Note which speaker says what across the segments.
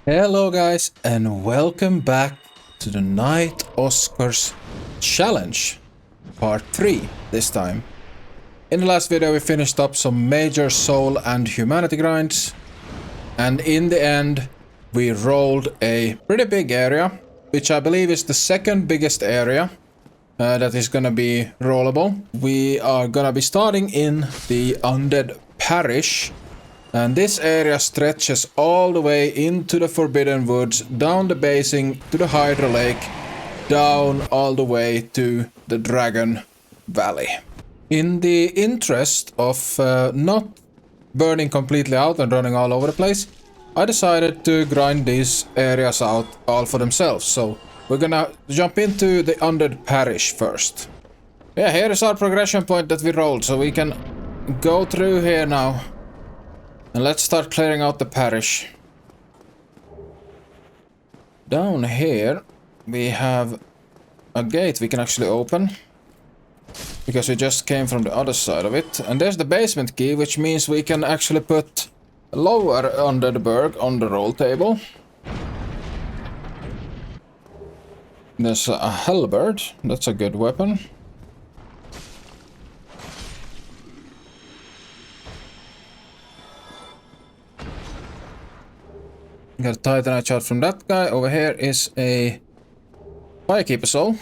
Speaker 1: Hello guys and welcome back to the Night Oscars challenge, part 3 this time. In the last video we finished up some major soul and humanity grinds, and in the end we rolled a pretty big area, which I believe is the second biggest area that is gonna be rollable. We are gonna be starting in the Undead Parish. And this area stretches all the way into the Forbidden Woods, down the Basin to the Hydra Lake, down all the way to the Dragon Valley. In the interest of not burning completely out and running all over the place, I decided to grind these areas out all for themselves. So we're gonna jump into the Undead Parish first. Yeah, here is our progression point that we rolled, so we can go through here now. And let's start clearing out the parish. Down here we have a gate we can actually open, because we just came from the other side of it. And there's the basement key, which means we can actually put lower under the Burg on the roll table. There's a halberd, that's a good weapon. Got a Titanite shot from that guy. Over here is a Firekeeper soul.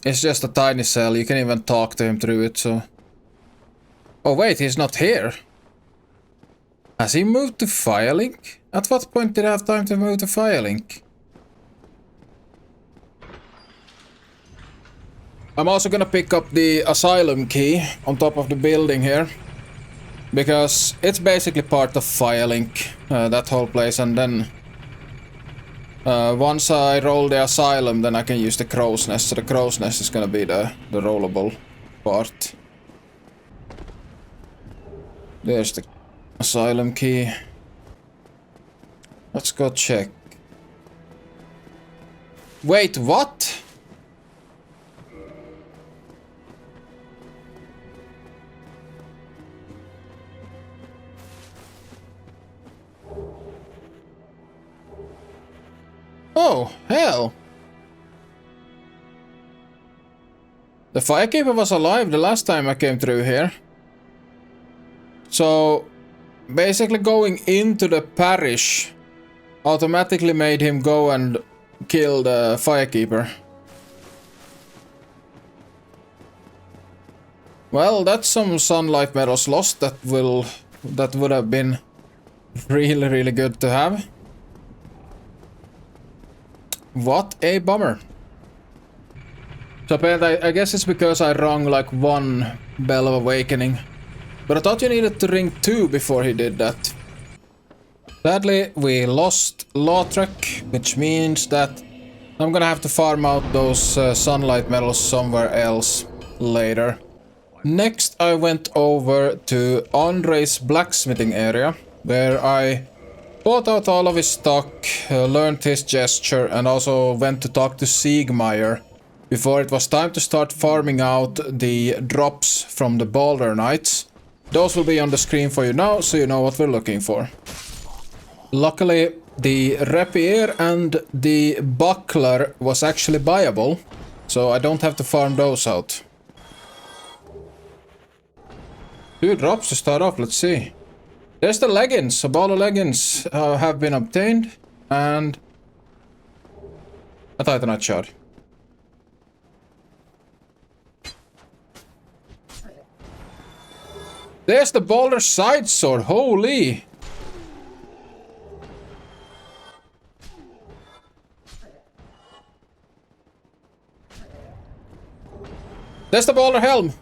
Speaker 1: It's just a tiny cell, you can even talk to him through it, so... Oh wait, he's not here. Has he moved to Firelink? At what point did I have time to move to Firelink? I'm also gonna pick up the asylum key on top of the building here, because it's basically part of Firelink, that whole place, and then once I roll the asylum, then I can use the crow's nest, so the crow's nest is gonna be the rollable part. There's the asylum key. Let's go check. Wait, what? Oh, hell. The Firekeeper was alive the last time I came through here. So, basically going into the parish automatically made him go and kill the Firekeeper. Well, that's some sunlight medals lost that would have been really good to have. What a bummer. So I guess it's because I rung like one bell of awakening. But I thought you needed to ring 2 before he did that. Sadly, we lost Lautrec, which means that I'm gonna have to farm out those sunlight medals somewhere else later. Next I went over to Andre's blacksmithing area, where I bought out all of his stock, learned his gesture, and also went to talk to Siegmeyer before it was time to start farming out the drops from the Boulder Knights. Those will be on the screen for you now, so you know what we're looking for. Luckily, the rapier and the buckler was actually buyable, so I don't have to farm those out. 2 drops to start off, let's see. There's the leggings. A ball of leggings have been obtained, and a Titanite shard. There's the Boulder side sword. Holy! There's the Boulder helm.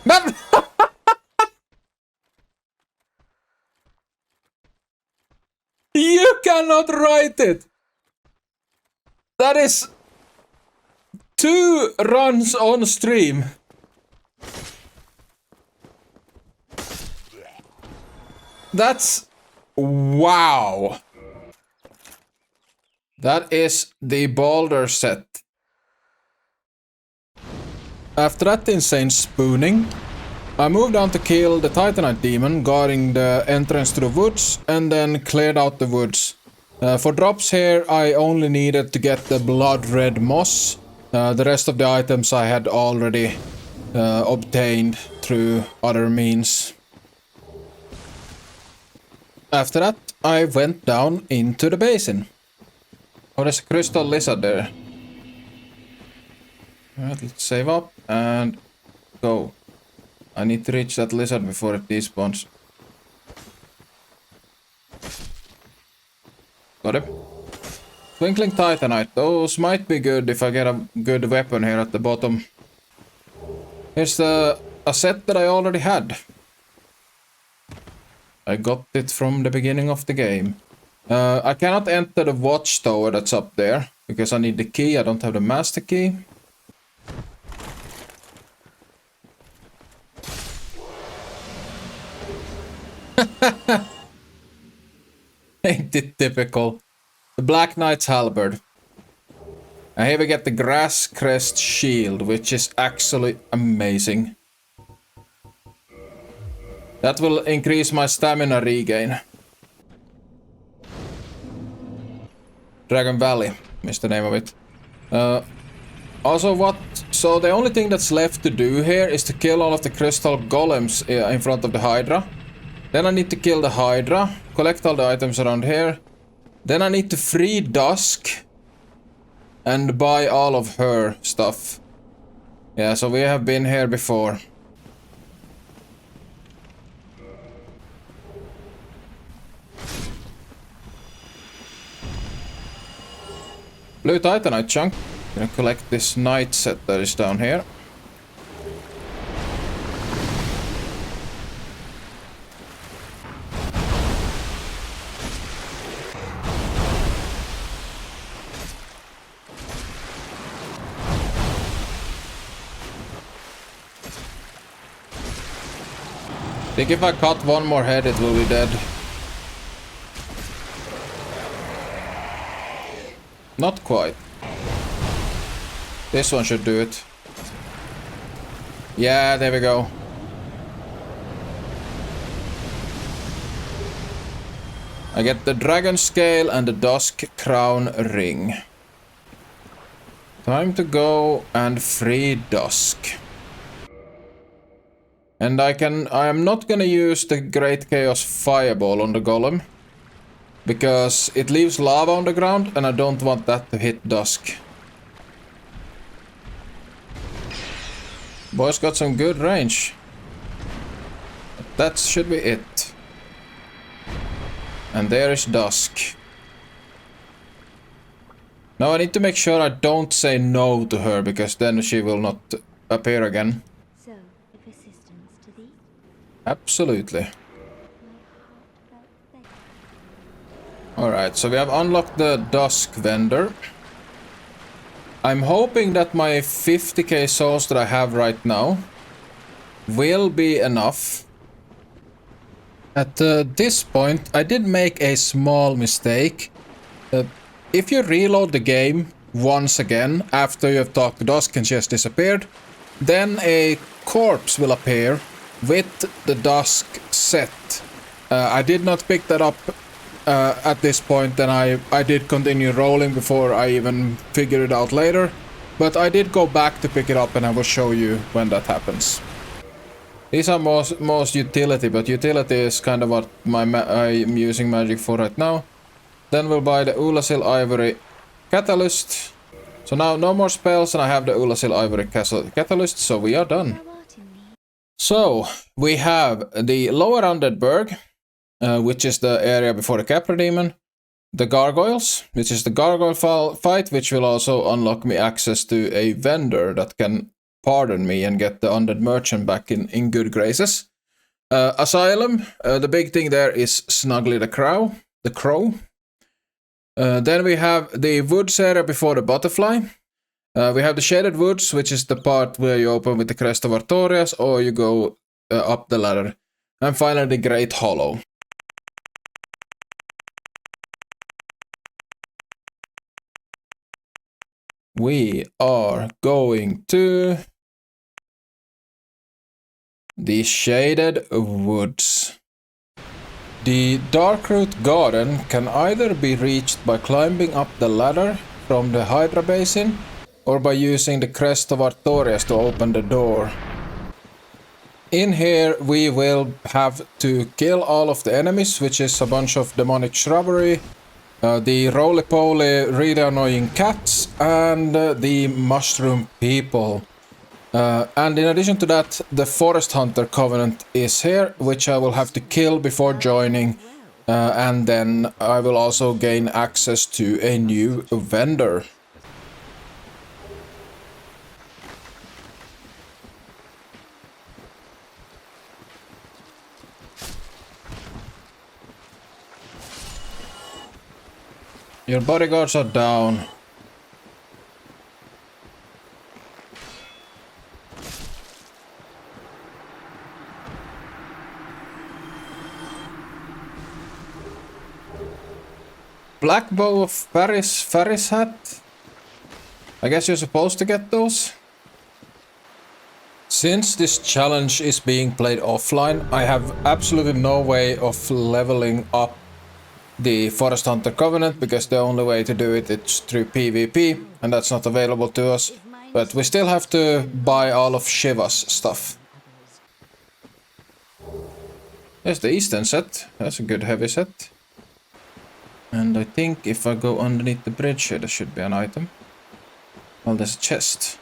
Speaker 1: Man! You cannot write it! That is 2 runs on stream. That's... Wow! That is the boulder set. After that insane spooning, I moved on to kill the Titanite demon guarding the entrance to the woods and then cleared out the woods. For drops here, I only needed to get the blood red moss. The rest of the items I had already obtained through other means. After that, I went down into the basin. Oh, there's a crystal lizard there. Alright, let's save up and go. I need to reach that lizard before it despawns. Got him. Twinkling Titanite. Those might be good if I get a good weapon here at the bottom. Here's a set that I already had. I got it from the beginning of the game. I cannot enter the watchtower that's up there because I need the key. I don't have the master key. Ain't it typical? The Black Knight's halberd. And here we get the grass crest shield, which is actually amazing. That will increase my stamina regain. Dragon Valley is the name of it. Also what... So the only thing that's left to do here is to kill all of the crystal golems in front of the Hydra. Then I need to kill the Hydra, collect all the items around here. Then I need to free Dusk and buy all of her stuff. Yeah, so we have been here before. Blue Titanite chunk. Gonna collect this knight set that is down here. I think if I cut one more head, it will be dead. Not quite. This one should do it. Yeah, there we go. I get the dragon scale and the Dusk crown ring. Time to go and free Dusk. And I am not gonna use the Great Chaos Fireball on the golem. Because it leaves lava on the ground and I don't want that to hit Dusk. Boy's got some good range. But that should be it. And there is Dusk. Now I need to make sure I don't say no to her because then she will not appear again.
Speaker 2: So, if assistance to thee?
Speaker 1: Absolutely. Alright, so we have unlocked the Dusk vendor. I'm hoping that my 50k souls that I have right now will be enough. At this point, I did make a small mistake. If you reload the game once again after you have talked to Dusk and she has disappeared, then a corpse will appear with the Dusk set. I did not pick that up at this point, and I did continue rolling before I even figured it out later. But I did go back to pick it up and I will show you when that happens. These are most utility, but utility is kind of what I'm using magic for right now. Then we'll buy the Ulasil Ivory Catalyst. So now no more spells and I have the Ulasil Ivory Catalyst, so we are done. So we have the lower Undead Burg, which is the area before the Capra Demon. The Gargoyles, which is the Gargoyle fight, which will also unlock me access to a vendor that can pardon me and get the Undead Merchant back in good graces. Asylum, the big thing there is Snuggly the Crow. Then we have the woods area before the butterfly. We have the Shaded Woods, which is the part where you open with the Crest of Artorias or you go up the ladder. And finally the Great Hollow. we are going to the Shaded Woods. The Darkroot garden can either be reached by climbing up the ladder from the Hydra Basin or by using the crest of Artorias to open the door. In here we will have to kill all of the enemies, which is a bunch of demonic shrubbery, the roly-poly really annoying cats, and the mushroom people. And in addition to that, the Forest Hunter Covenant is here, which I will have to kill before joining, and then I will also gain access to a new vendor. Your bodyguards are down. Black bow of Paris hat. I guess you're supposed to get those. Since this challenge is being played offline, I have absolutely no way of leveling up the Forest Hunter Covenant, because the only way to do it is through PvP, and that's not available to us. But we still have to buy all of Shiva's stuff. There's the Eastern set. That's a good heavy set. And I think if I go underneath the bridge here, there should be an item. Well, there's a chest.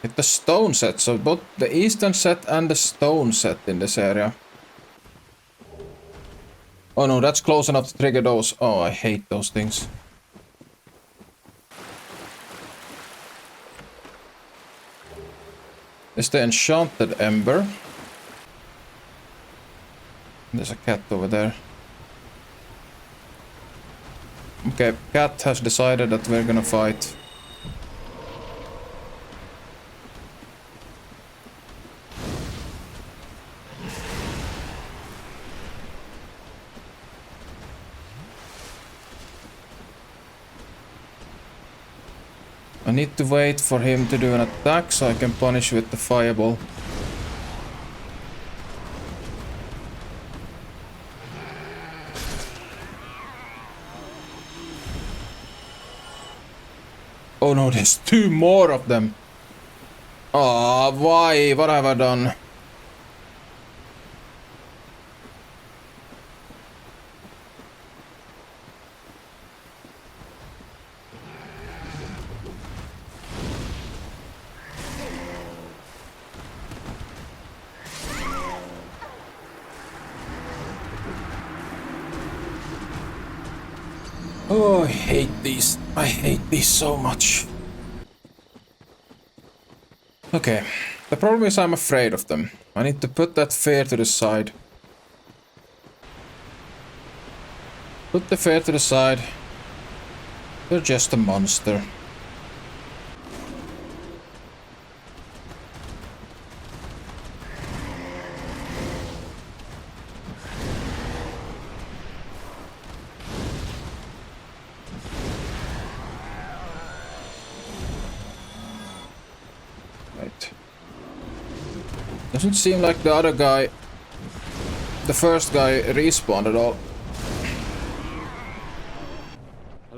Speaker 1: It's the stone set, so both the Eastern set and the stone set in this area. Oh no, that's close enough to trigger those. Oh, I hate those things. It's the Enchanted Ember. There's a cat over there. Okay, cat has decided that we're gonna fight. I need to wait for him to do an attack so I can punish with the fireball. Oh no, there's two more of them. Oh, why? What have I done? Oh, I hate these. I hate these so much. Okay, the problem is I'm afraid of them. I need to put that fear to the side. Put the fear to the side. They're just a monster. Doesn't seem like the other guy, the first guy, respawned at all.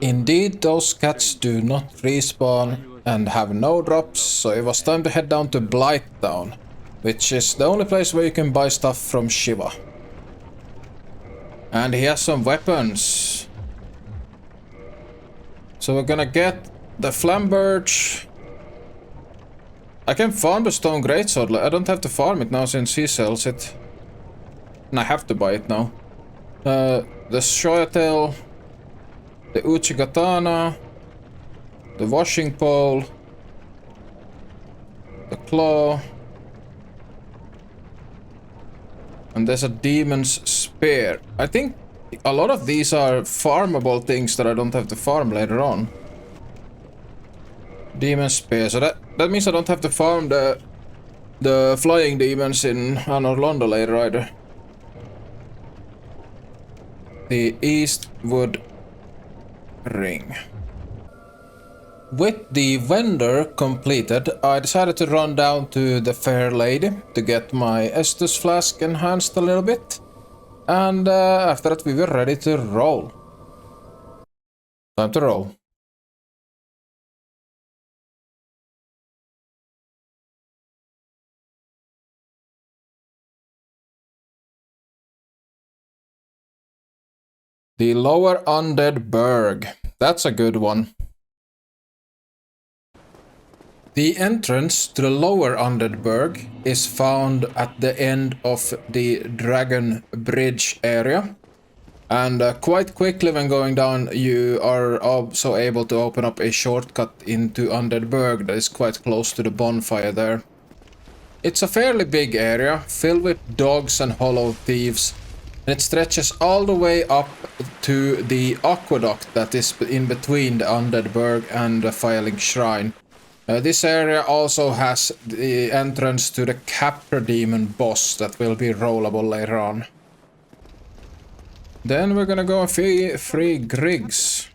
Speaker 1: Indeed, those cats do not respawn and have no drops, so it was time to head down to Blighttown, which is the only place where you can buy stuff from Shiva. And he has some weapons. So we're gonna get the Flambirch. I can farm the Stone Greatsword. I don't have to farm it now since he sells it. And I have to buy it now. The Shoyatel, the Uchigatana, the Washing Pole, the Claw, and there's a Demon's Spear. I think a lot of these are farmable things that I don't have to farm later on. Demon Spear, so that means I don't have to farm the flying demons in Anor Londo later either. The Eastwood ring. With the vendor completed, I decided to run down to the Fair Lady to get my Estus flask enhanced a little bit. And after that we were ready to roll. Time to roll. The Lower Undead Burg. That's a good one. The entrance to the Lower Undead Burg is found at the end of the Dragon Bridge area. And quite quickly when going down, you are also able to open up a shortcut into Undead Burg that is quite close to the bonfire there. It's a fairly big area, filled with dogs and hollow thieves, and it stretches all the way up to the aqueduct that is in between the Undead Burg and the Filing Shrine. This area also has the entrance to the Capra Demon boss that will be rollable later on. Then we're gonna go and free Griggs.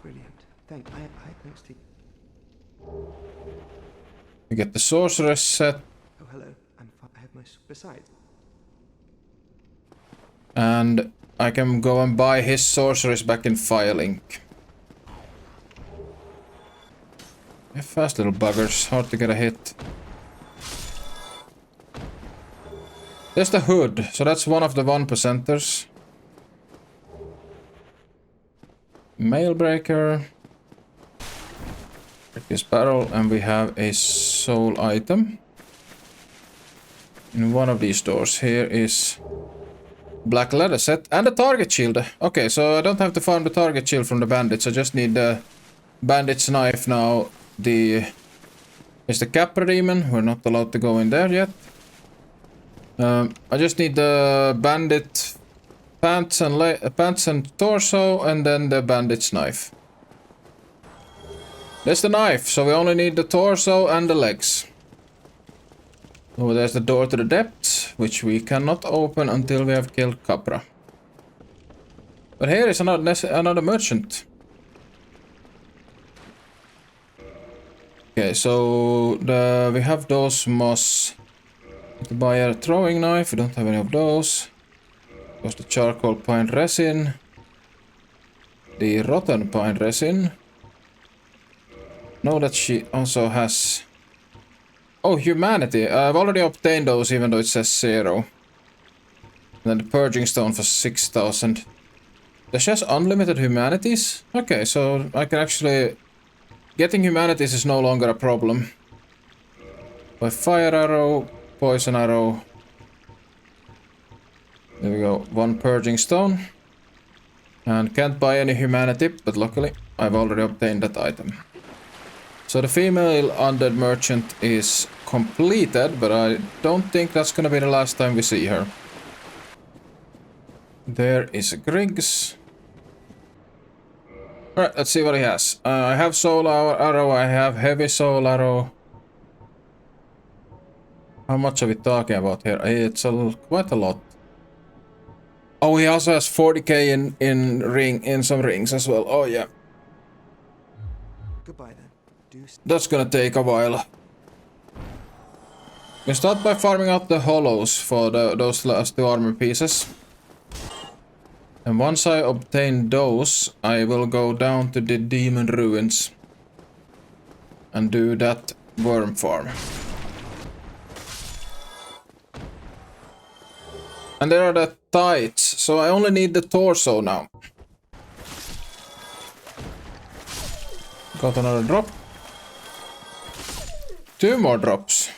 Speaker 3: Brilliant. Thanks to you.
Speaker 1: We get the sorceress set.
Speaker 3: Oh, hello. I have my besides.
Speaker 1: And I can go and buy his sorceress back in Firelink. They're fast little buggers, hard to get a hit. There's the hood, so that's one of the 1%ers. Mailbreaker. This barrel, and we have a soul item. In one of these doors here is black leather set and a target shield. Okay, so I don't have to farm the target shield from the bandits. I just need the bandit's knife now. Is the Capra Demon. We're not allowed to go in there yet. I just need the bandit pants and torso, and then the bandit's knife. There's the knife, so we only need the torso and the legs. Oh, there's the door to the depths, which we cannot open until we have killed Capra. But here is another merchant. Okay, so we have those moss. To buy a throwing knife, we don't have any of those. There's the charcoal pine resin. The rotten pine resin. Know that she also has... Oh, humanity. I've already obtained those even though it says 0. And then the purging stone for 6,000. Does she has unlimited humanities? Okay, so I can actually... Getting humanities is no longer a problem. By fire arrow, poison arrow. There we go, 1 purging stone. And can't buy any humanity, but luckily I've already obtained that item. So the female undead merchant is completed, but I don't think that's gonna be the last time we see her. There is a Griggs. Alright, let's see what he has. I have soul arrow, I have heavy soul arrow. How much are we talking about here? It's quite a lot. Oh, he also has 40k in some rings as well. Oh yeah.
Speaker 3: Goodbye then.
Speaker 1: That's gonna take a while. We start by farming out the hollows for those last 2 armor pieces. And once I obtain those, I will go down to the demon ruins and do that worm farm. And there are the tights, so I only need the torso now. Got another drop. 2 more drops.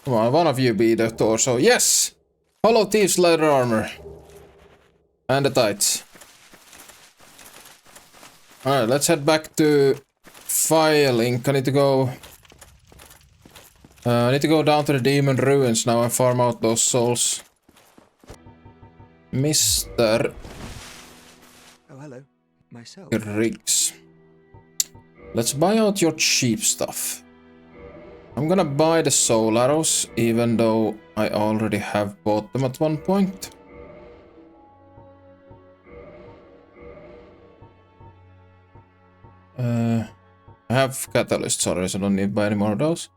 Speaker 1: Come on, one of you be the torso. Yes! Hollow Thieves leather armor. And the tights. Alright, let's head back to Firelink. I need to go down to the demon ruins now and farm out those souls. Mr.
Speaker 3: Oh, hello. Myself.
Speaker 1: Griggs. Let's buy out your cheap stuff. I'm gonna buy the soul arrows, even though I already have bought them at one point. I have catalysts already, so I don't need to buy any more of those.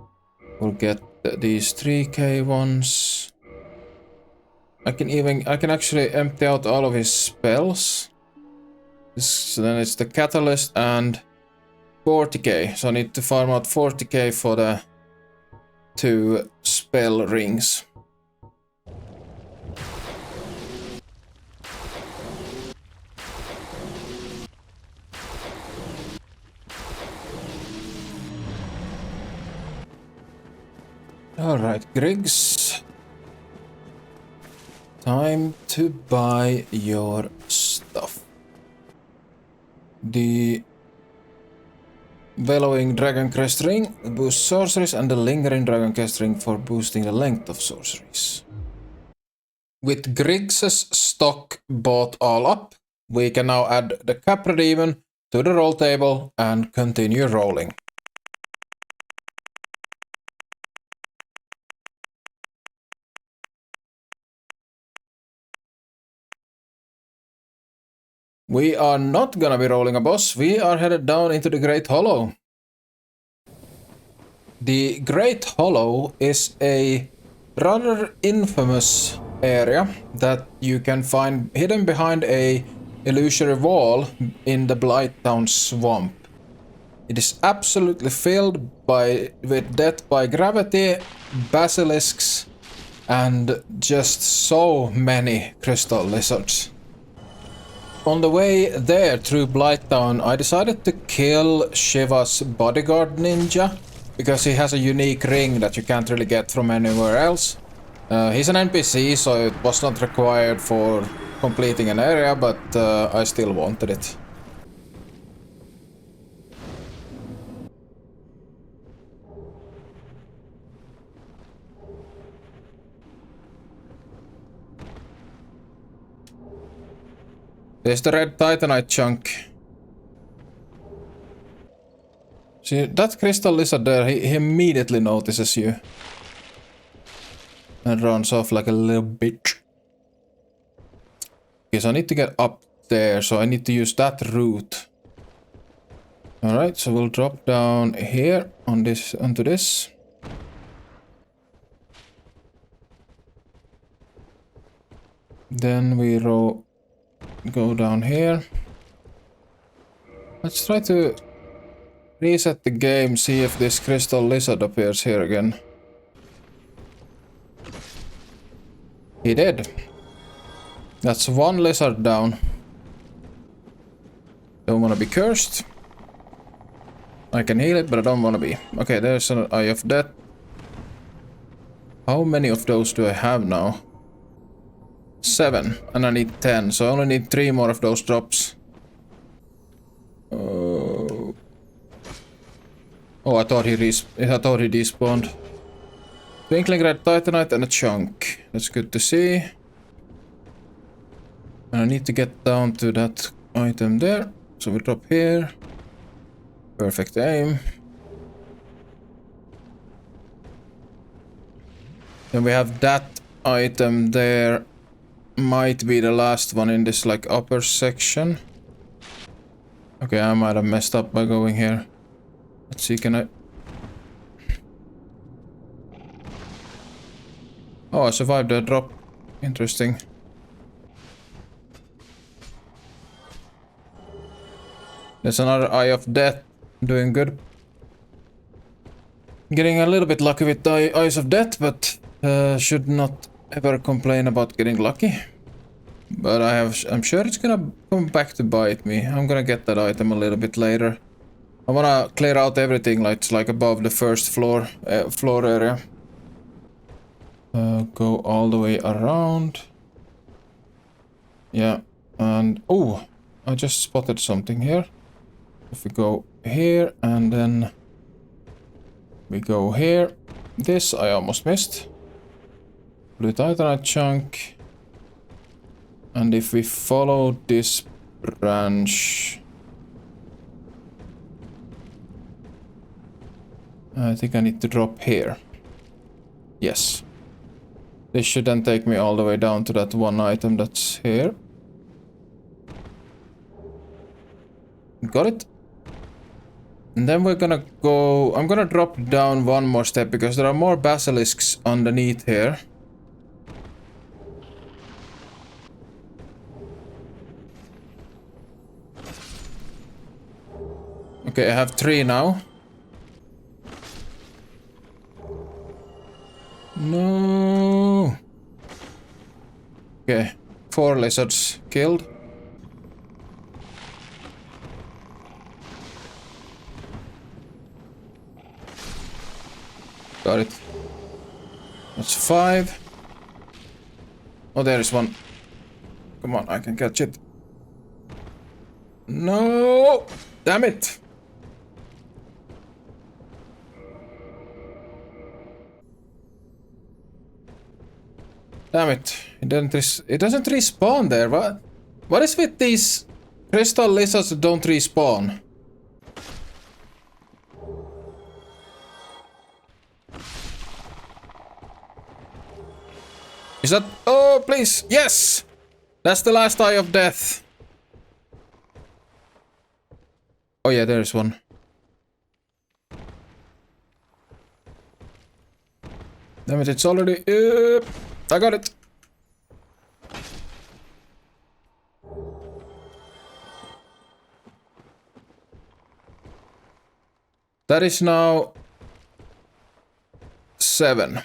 Speaker 1: We'll get these 3k ones. I can actually empty out all of his spells. So then it's the catalyst and 40k. So I need to farm out 40k for the 2 spell rings. Alright, Griggs. Time to buy your stuff. The Bellowing Dragon Crest Ring boosts sorceries, and the Lingering Dragon Crest Ring for boosting the length of sorceries. With Griggs' stock bought all up, we can now add the Capra Demon to the roll table and continue rolling. We are not gonna be rolling a boss, we are headed down into the Great Hollow. The Great Hollow is a rather infamous area that you can find hidden behind a illusory wall in the Blighttown swamp. It is absolutely filled with death by gravity, basilisks, and just so many crystal lizards. On the way there through Blighttown, I decided to kill Shiva's bodyguard ninja, because he has a unique ring that you can't really get from anywhere else. He's an NPC, so it was not required for completing an area, but I still wanted it. There's the red titanite chunk. See, that crystal lizard there, he immediately notices you. And runs off like a little bitch. Okay, so I need to get up there, so I need to use that route. Alright, so we'll drop down here on this onto this. Then we go down here. Let's try to reset the game, see if this crystal lizard appears here again. He did. That's one lizard down. Don't wanna be cursed. I can heal it, but I don't wanna be. Okay, there's an Eye of Death. How many of those do I have now? 7, and I need 10, so I only need 3 more of those drops. Oh, I thought he despawned. Twinkling red titanite and a chunk. That's good to see. And I need to get down to that item there. So we drop here. Perfect aim. Then we have that item there. Might be the last one in this like upper section. Okay, I might have messed up by going here. Let's see, can I... Oh, I survived the drop. Interesting. There's another Eye of Death. Doing good. Getting a little bit lucky with the Eyes of Death, but should not ever complain about getting lucky. But I'm sure it's gonna come back to bite me. I'm gonna get that item a little bit later. I wanna clear out everything like above the first floor area. Go all the way around. Yeah, and oh, I just spotted something here. If we go here and then we go here. This I almost missed. Blue titanite chunk. And if we follow this branch... I think I need to drop here. Yes. This should then take me all the way down to that one item that's here. Got it. And then we're gonna go... I'm gonna drop down one more step because there are more basilisks underneath here. Okay, I have 3 now. No. Okay, 4 lizards killed. Got it. That's 5. Oh, there is one. Come on, I can catch it. No! Damn it! Damn it. It doesn't respawn there. What is with these crystal lizards that don't respawn? Is that... Oh, please! Yes! That's the last eye of death. Oh yeah, there's one. Damn it, it's already... I got it. That is now 7.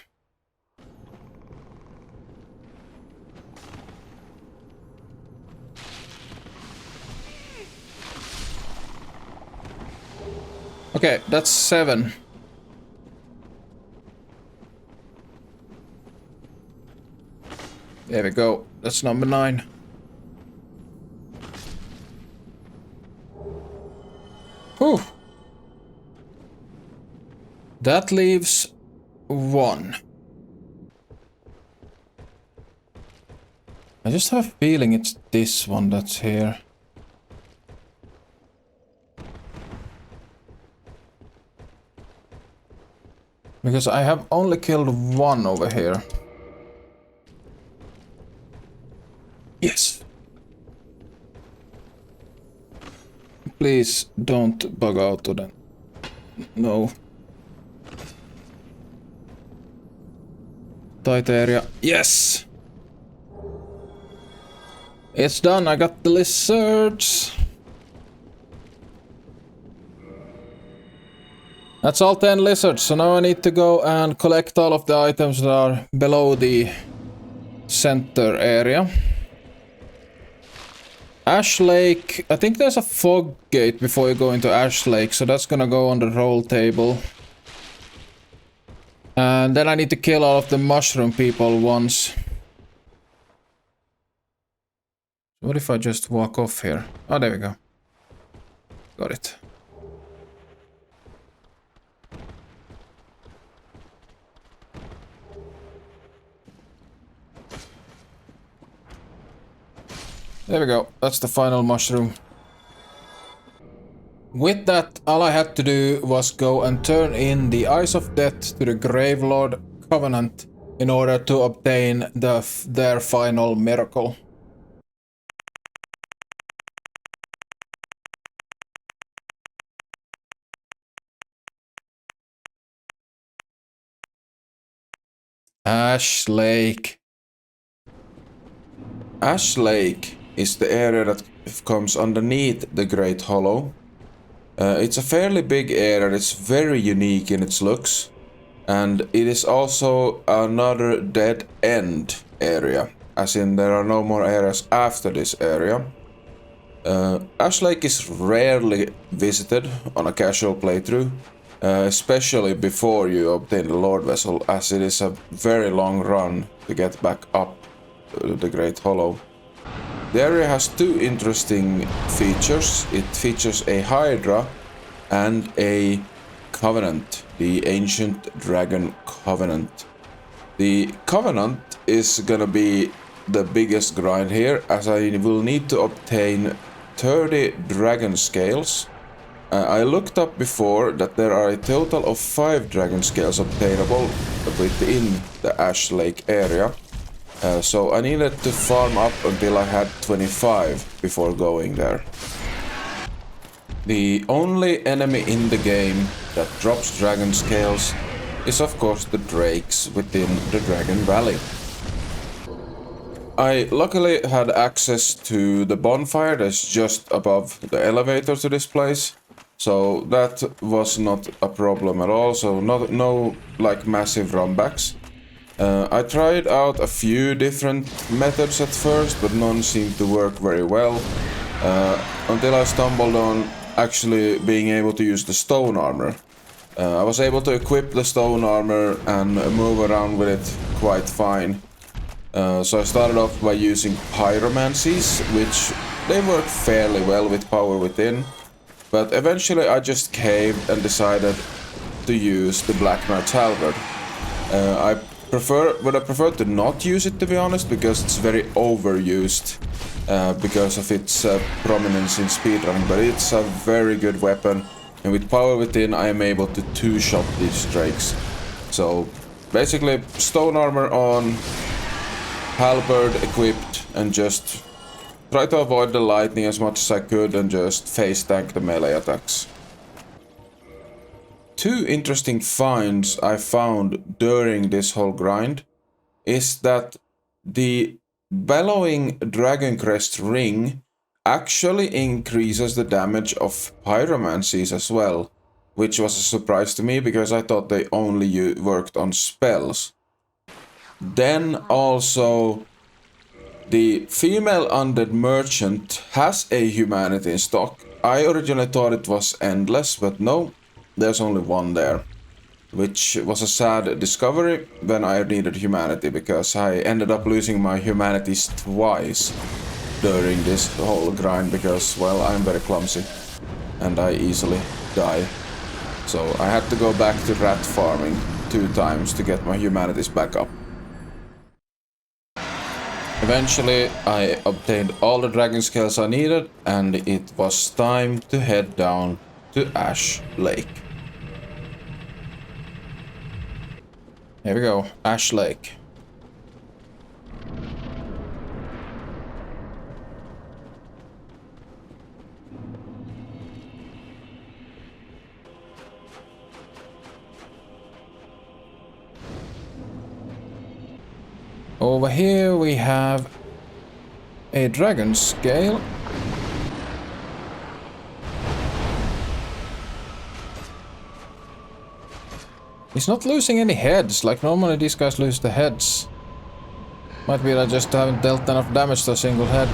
Speaker 1: Okay, that's 7. There we go. That's number 9. Whew. That leaves 1. I just have a feeling it's this one that's here. Because I have only killed 1 over here. Yes. Please don't bug out to them. No. Tight area. Yes! It's done. I got the lizards. That's all 10 lizards. So now I need to go and collect all of the items that are below the center area. Ash Lake, I think there's a fog gate before you go into Ash Lake, so that's gonna go on the roll table. And then I need to kill all of the mushroom people once. What if I just walk off here? Oh, there we go. Got it. There we go. That's the final mushroom. With that, all I had to do was go and turn in the Eyes of Death to the Gravelord Covenant in order to obtain their final miracle. Ash Lake. Ash Lake is the area that comes underneath the Great Hollow. It's a fairly big area, it's very unique in its looks, and it is also another dead end area, as in there are no more areas after this area. Ash Lake is rarely visited on a casual playthrough, especially before you obtain the Lord Vessel, as it is a very long run to get back up the Great Hollow. The area has 2 interesting features. It features a Hydra and a Covenant, the Ancient Dragon Covenant. The Covenant is gonna be the biggest grind here, as I will need to obtain 30 dragon scales I looked up before that there are a total of 5 dragon scales obtainable within the Ash Lake area. So I needed to farm up until I had 25 before going there. The only enemy in the game that drops dragon scales is of course the drakes within the Dragon Valley. I luckily had access to the bonfire that's just above the elevator to this place, so that was not a problem at all, so no like massive runbacks. I tried out a few different methods at first, but none seemed to work very well, until I stumbled on actually being able to use the stone armor. I was able to equip the stone armor and move around with it quite fine. So I started off by using pyromancies, which they work fairly well with power within, but eventually I just caved and decided to use the Black Knight's Halberd. I prefer to not use it, to be honest, because it's very overused because of its prominence in speedrunning, but it's a very good weapon, and with power within I am able to two-shot these drakes. So basically stone armor on, halberd equipped, and just try to avoid the lightning as much as I could and just face tank the melee attacks. 2 interesting finds I found during this whole grind is that the bellowing Dragon Crest ring actually increases the damage of pyromancies as well, which was a surprise to me because I thought they only worked on spells. Then also the female undead merchant has a humanity in stock. I originally thought it was endless, but no, there's only one there, which was a sad discovery when I needed humanity, because I ended up losing my humanities twice during this whole grind because, well, I'm very clumsy and I easily die. So I had to go back to rat farming 2 times to get my humanities back up. Eventually I obtained all the dragon scales I needed, and it was time to head down to Ash Lake. Here we go, Ash Lake. Over here we have a dragon scale. He's not losing any heads, like normally these guys lose the heads. Might be that I just haven't dealt enough damage to a single head.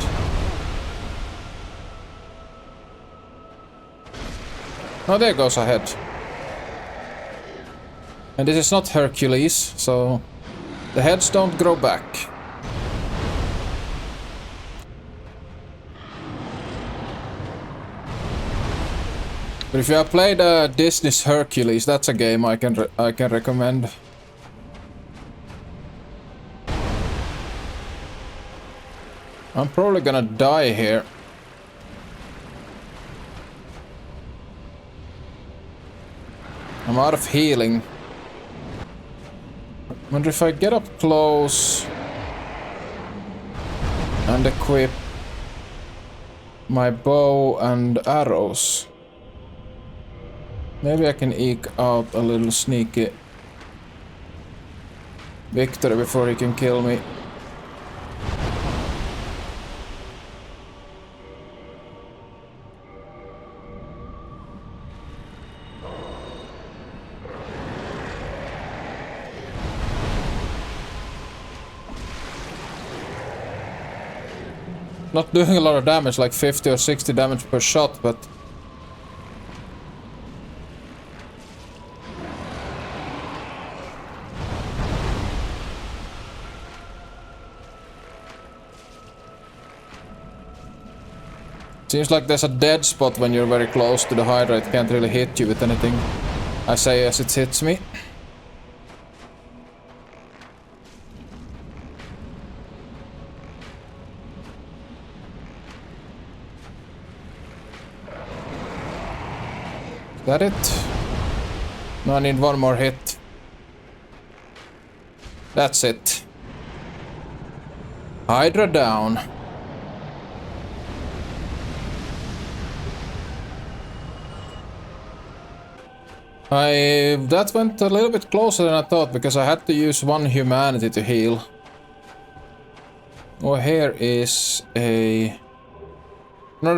Speaker 1: Oh, there goes a head. And this is not Hercules, so the heads don't grow back. But if you have played Disney's Hercules, that's a game I can recommend. I'm probably gonna die here. I'm out of healing. Wonder if I get up close and equip my bow and arrows. Maybe I can eke out a little sneaky victory before he can kill me. Not doing a lot of damage, like 50 or 60 damage per shot, but seems like there's a dead spot when you're very close to the Hydra. It can't really hit you with anything, I say as it hits me. That it? No, I need one more hit. That's it. Hydra down. That went a little bit closer than I thought because I had to use one humanity to heal. Oh, here is another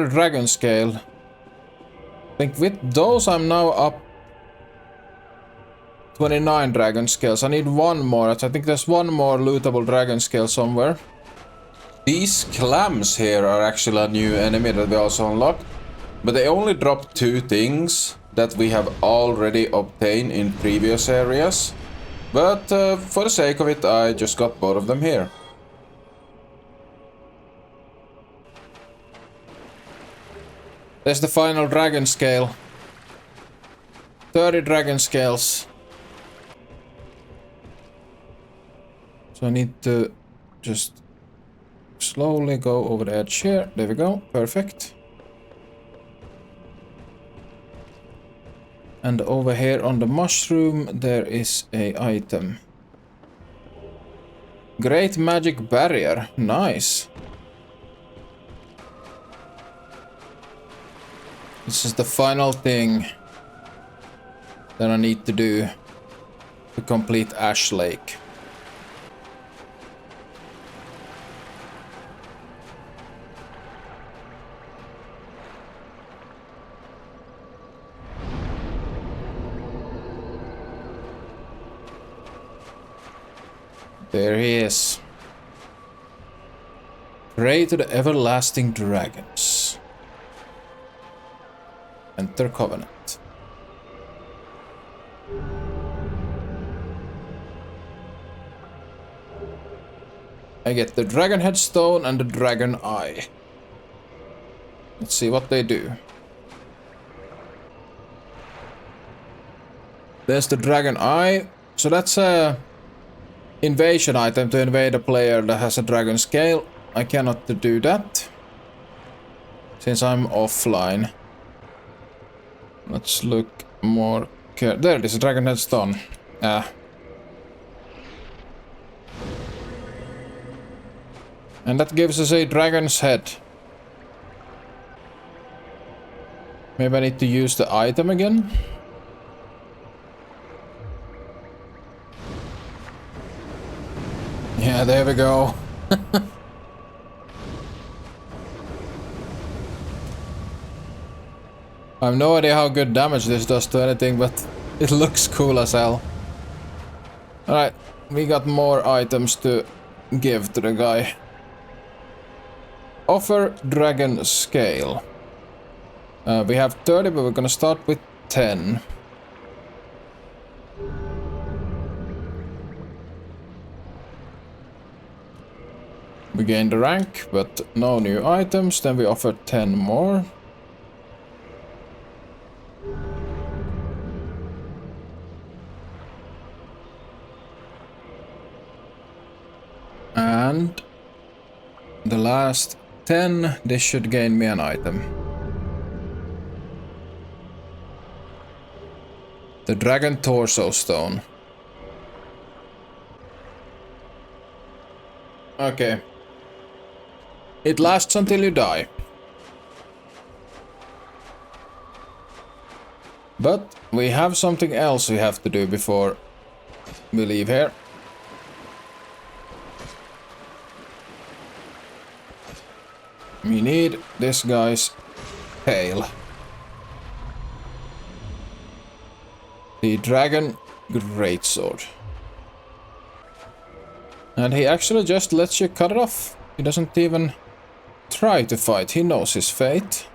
Speaker 1: dragon scale. I think with those I'm now up 29 dragon scales. I need one more. I think there's one more lootable dragon scale somewhere. These clams here are actually a new enemy that we also unlocked. But they only drop 2 things that we have already obtained in previous areas. But for the sake of it, I just got both of them here. There's the final dragon scale. 30 dragon scales. So I need to just slowly go over the edge here. There we go. Perfect. And over here on the mushroom there is a item. Great magic barrier. Nice. This is the final thing that I need to do to complete Ash Lake. There he is. Pray to the everlasting dragons. Enter Covenant. I get the dragon headstone and the dragon eye. Let's see what they do. There's the dragon eye. So that's a invasion item to invade a player that has a dragon scale. I cannot do that since I'm offline. Let's look more care. There it is, a dragon headstone. And that gives us a dragon's head. Maybe I need to use the item again. Yeah, there we go. I have no idea how good damage this does to anything, but it looks cool as hell. Alright, we got more items to give to the guy. Offer dragon scale. We have 30, but we're gonna start with 10. We gained the rank, but no new items. Then we offer 10 more. And the last 10, this should gain me an item. The Dragon Torso Stone. Okay. It lasts until you die. But we have something else we have to do before we leave here. We need this guy's tail. The Dragon Greatsword. And he actually just lets you cut it off. He doesn't even try to fight. He knows his fate.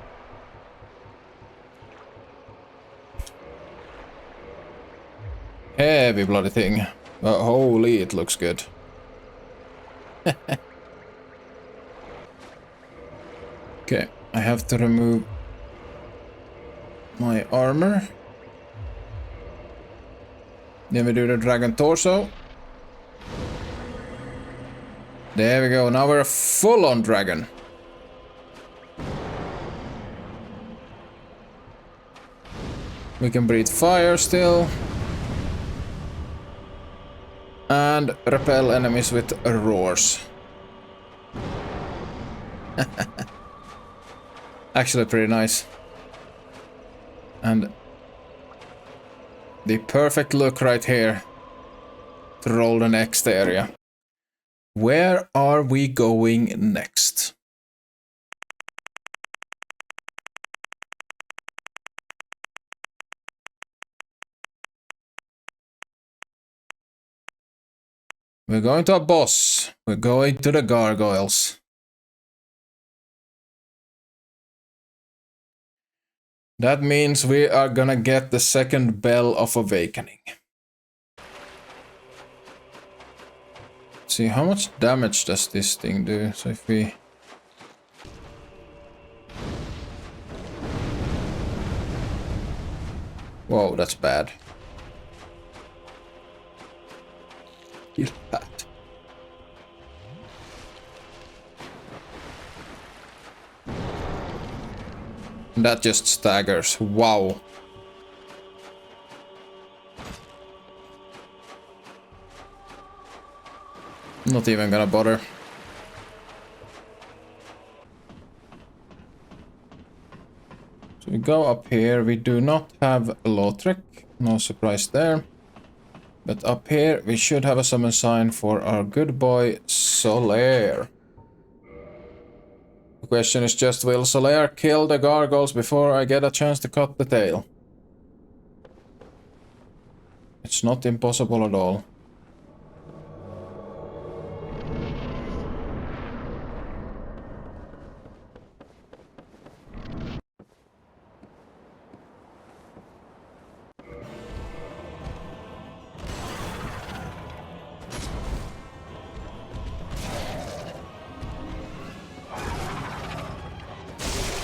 Speaker 1: Heavy bloody thing. Holy, it looks good. Okay, I have to remove my armor. Then we do the dragon torso. There we go, now we're a full-on dragon. We can breathe fire still. And repel enemies with roars. Actually pretty nice. And the perfect look right here to roll the next area. Where are we going next? We're going to a boss. We're going to the Gargoyles. That means we are gonna get the second Bell of Awakening. See, how much damage does this thing do? So if we... Whoa, that's bad. Kill that. That just staggers. Wow. Not even gonna bother. So we go up here. We do not have a Lothric. No surprise there. But up here we should have a summon sign for our good boy Solaire. The question is just, will Solaire kill the Gargoyles before I get a chance to cut the tail? It's not impossible at all.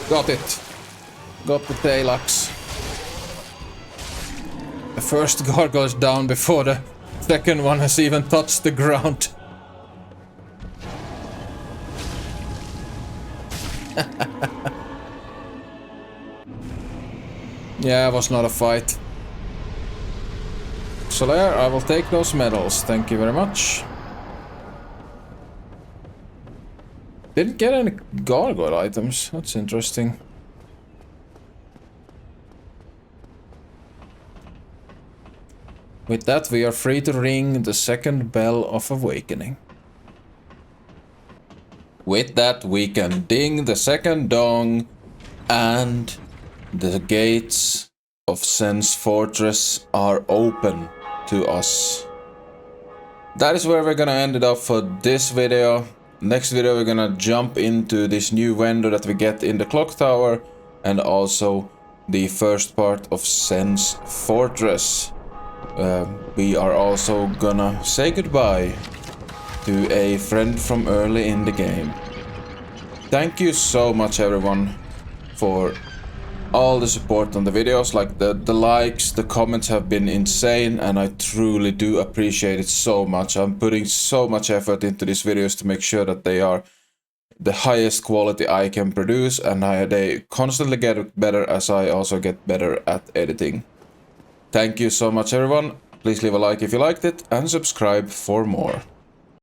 Speaker 1: Got it. Got the tail axe. The first gargoyle is down before the second one has even touched the ground. Yeah, it was not a fight. Solaire, I will take those medals. Thank you very much. Didn't get any gargoyle items. That's interesting. With that, we are free to ring the second Bell of Awakening. With that, we can ding the second dong, and the gates of Sen's Fortress are open to us. That is where we're gonna end it up for this video. Next video we're gonna jump into this new vendor that we get in the clock tower, and also the first part of Sen's Fortress. We are also gonna say goodbye to a friend from early in the game. Thank you so much everyone for all the support on the videos. Like the likes, the comments have been insane, and I truly do appreciate it so much. I'm putting so much effort into these videos to make sure that they are the highest quality I can produce, and they constantly get better as I also get better at editing. Thank you so much everyone. Please leave a like if you liked it and subscribe for more.